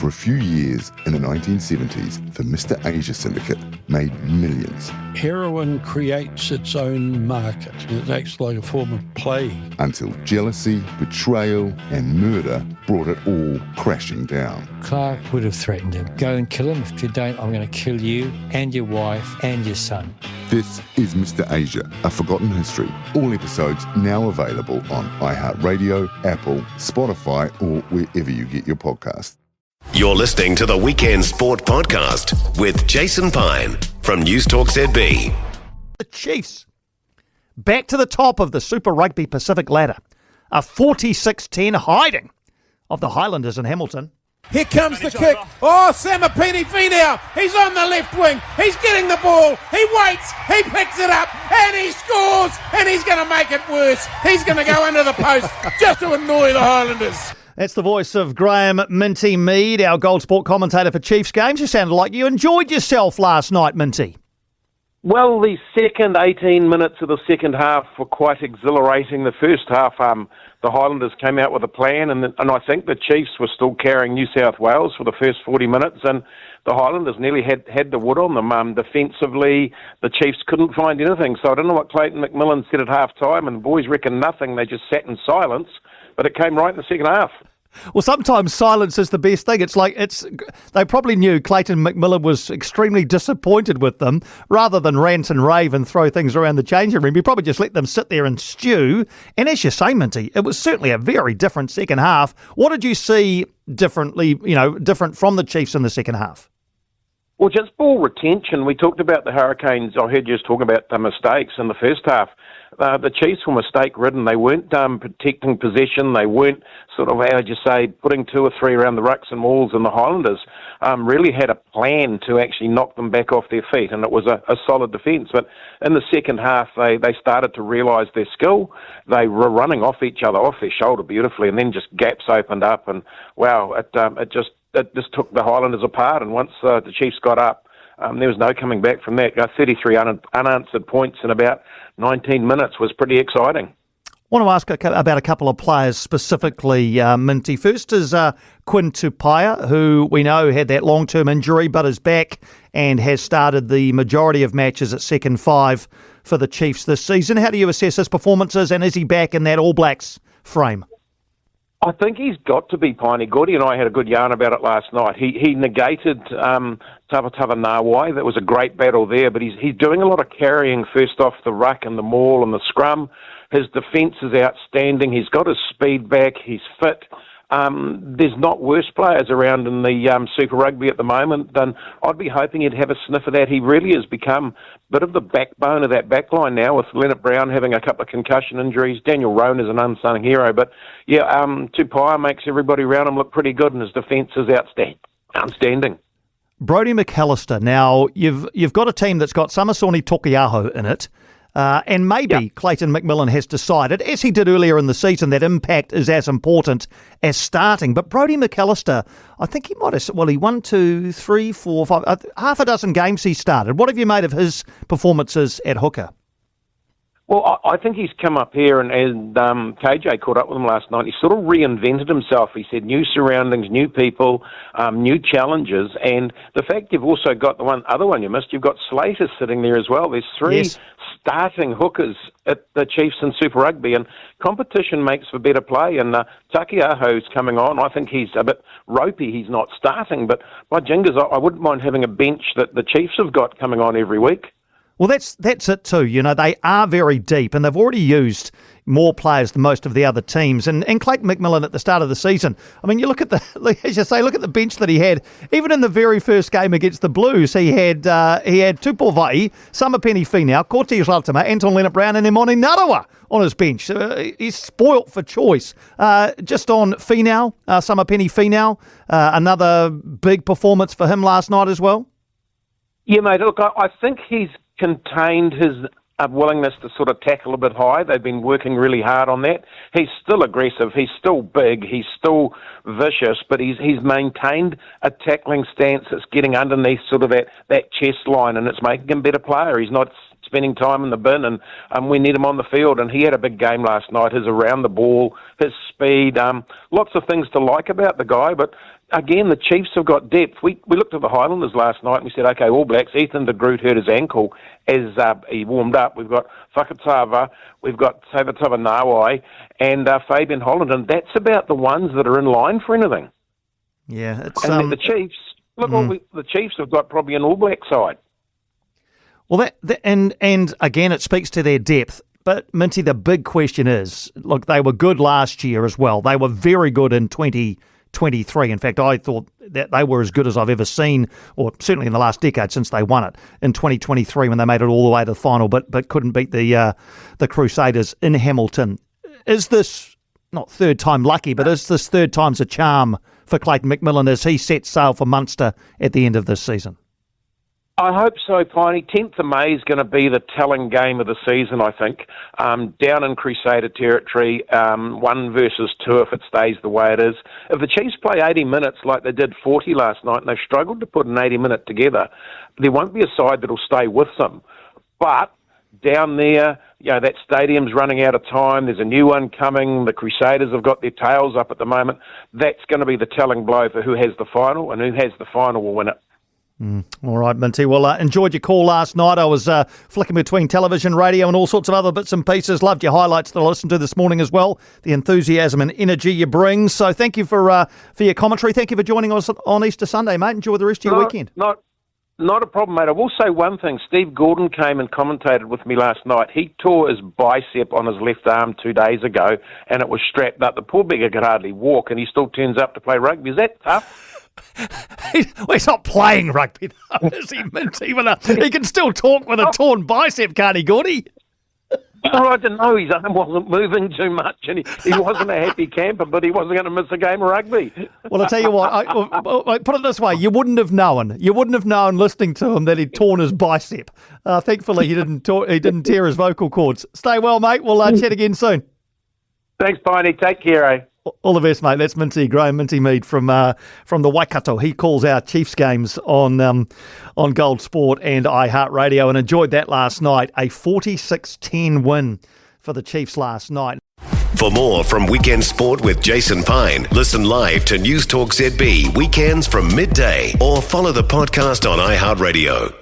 For a few years in the 1970s, the Mr. Asia syndicate made millions. Heroin creates its own market. It acts like a form of plague. Until jealousy, betrayal and murder brought it all crashing down. Clark would have threatened him. Go and kill him. If you don't, I'm going to kill you and your wife and your son. This is Mr. Asia, A Forgotten History. All episodes now available on iHeartRadio, Apple, Spotify or wherever you get your podcasts. You're listening to the Weekend Sport Podcast with Jason Pine from News Talk ZB. The Chiefs back to the top of the Super Rugby Pacific ladder. A 46-10 hiding of the Highlanders in Hamilton. Here comes the kick. Oh, Piney now. He's on the left wing. He's getting the ball. He waits. He picks it up. And he scores. And he's going to make it worse. He's going to go into the post just to annoy the Highlanders. That's the voice of Graeme Minty Mead, our Gold Sport commentator for Chiefs games. You sounded like you enjoyed yourself last night, Minty. Well, the second 18 minutes of the second half were quite exhilarating. The first half, the Highlanders came out with a plan, and I think the Chiefs were still carrying New South Wales for the first 40 minutes, and the Highlanders nearly had the wood on them. Defensively, the Chiefs couldn't find anything, so I don't know what Clayton McMillan said at half-time, and the boys reckon nothing. They just sat in silence, but it came right in the second half. Well, sometimes silence is the best thing. They probably knew Clayton McMillan was extremely disappointed with them. Rather than rant and rave and throw things around the changing room, he probably just let them sit there and stew. And as you say, Minty, it was certainly a very different second half. What did you see different from the Chiefs in the second half? Well, just ball retention. We talked about the Hurricanes. I heard you just talking about the mistakes in the first half. The Chiefs were mistake-ridden. They weren't protecting possession. They weren't putting two or three around the rucks and walls, and the Highlanders really had a plan to actually knock them back off their feet, and it was a solid defence. But in the second half, they started to realise their skill. They were running off each other, off their shoulder beautifully, and then just gaps opened up, and wow, it just took the Highlanders apart. And once the Chiefs got up, there was no coming back from that. 33 unanswered points in about 19 minutes was pretty exciting. I want to ask about a couple of players specifically, Minty. First is Quinn Tupaia, who we know had that long-term injury but is back and has started the majority of matches at second five for the Chiefs this season. How do you assess his performances, and is he back in that All Blacks frame? I think he's got to be Piney. Gordy and I had a good yarn about it last night. He negated Tavatava Nawai. That was a great battle there, but he's doing a lot of carrying first off the ruck and the maul and the scrum. His defence is outstanding. He's got his speed back. He's fit. There's not worse players around in the Super Rugby at the moment, and I'd be hoping he'd have a sniff of that. He really has become a bit of the backbone of that backline now, with Leonard Brown having a couple of concussion injuries. Daniel Rowan is an unsung hero, but yeah, Tupaia makes everybody around him look pretty good, and his defence is outstanding. Brodie McAllister. Now, you've got a team that's got Samaisoni Tokiaho in it. And maybe Clayton McMillan has decided, as he did earlier in the season, that impact is as important as starting. But Brodie McAllister, I think he might have, he 1, 2, 3, 4, 5, half a dozen games he started. What have you made of his performances at hooker? Well, I think he's come up here, and KJ caught up with him last night. He sort of reinvented himself. He said new surroundings, new people, new challenges, and the fact you've also got the other one you missed, you've got Slater sitting there as well. There's three starting hookers at the Chiefs in Super Rugby, and competition makes for better play, and Takiaho's coming on. I think he's a bit ropey. He's not starting, but by jingers, I wouldn't mind having a bench that the Chiefs have got coming on every week. Well, that's it too. You know, they are very deep, and they've already used more players than most of the other teams. And Clayton McMillan at the start of the season, I mean, you look at as you say, look at the bench that he had. Even in the very first game against the Blues, he had Tupou Vai, Samapeni Finau, Cortez Latama, Anton Leonard-Brown, and Emoni Narawa on his bench. He's spoilt for choice. Just on Finau, Samapeni Finau, another big performance for him last night as well. Yeah, mate. Look, I think he's contained his willingness to sort of tackle a bit high. They've been working really hard on that. He's still aggressive. He's still big. He's still vicious, but he's maintained a tackling stance that's getting underneath sort of that chest line, and it's making him a better player. He's not spending time in the bin, and we need him on the field. And he had a big game last night. His around the ball, his speed, lots of things to like about the guy. But again, the Chiefs have got depth. We looked at the Highlanders last night and we said, okay, All Blacks, Ethan de Groot hurt his ankle as he warmed up. We've got Whakatava, we've got Tavatawa Nawai, and Fabian Holland, and that's about the ones that are in line for anything. Yeah, it's and the Chiefs. Look, the Chiefs have got probably an All Black side. Well, and again, it speaks to their depth. But, Minty, the big question is, look, they were good last year as well. They were very good in 2023. In fact, I thought that they were as good as I've ever seen, or certainly in the last decade since they won it, in 2023 when they made it all the way to the final, but couldn't beat the Crusaders in Hamilton. Is this, not third time lucky, but is this third time's a charm for Clayton McMillan as he sets sail for Munster at the end of this season? I hope so, Piney. 10th of May is going to be the telling game of the season, I think. Down in Crusader territory, 1 versus 2 if it stays the way it is. If the Chiefs play 80 minutes like they did 40 last night, and they've struggled to put an 80-minute together, there won't be a side that'll stay with them. But down there, that stadium's running out of time. There's a new one coming. The Crusaders have got their tails up at the moment. That's going to be the telling blow for who has the final, and who has the final will win it. All right, Minty. Well, enjoyed your call last night. I was flicking between television, radio and all sorts of other bits and pieces. Loved your highlights that I listened to this morning as well. The enthusiasm and energy you bring. So thank you for your commentary. Thank you for joining us on Easter Sunday, mate. Enjoy the rest of your weekend. Not a problem, mate. I will say one thing. Steve Gordon came and commentated with me last night. He tore his bicep on his left arm 2 days ago, and it was strapped up. The poor beggar could hardly walk, and he still turns up to play rugby. Is that tough? He's not playing rugby, though, is he, Minty? He can still talk with a torn bicep, can't he, Gordy? Well, I don't know. His arm wasn't moving too much, and he wasn't a happy camper, but he wasn't going to miss a game of rugby. Well, I'll tell you what. I put it this way: you wouldn't have known. You wouldn't have known listening to him that he'd torn his bicep. Thankfully, he didn't tear his vocal cords. Stay well, mate. We'll chat again soon. Thanks, Piney. Take care, eh? All the best, mate. That's Graeme Minty Mead from the Waikato. He calls our Chiefs games on Gold Sport and iHeartRadio, and enjoyed that last night. A 46-10 win for the Chiefs last night. For more from Weekend Sport with Jason Pine, listen live to News Talk ZB weekends from midday, or follow the podcast on iHeartRadio.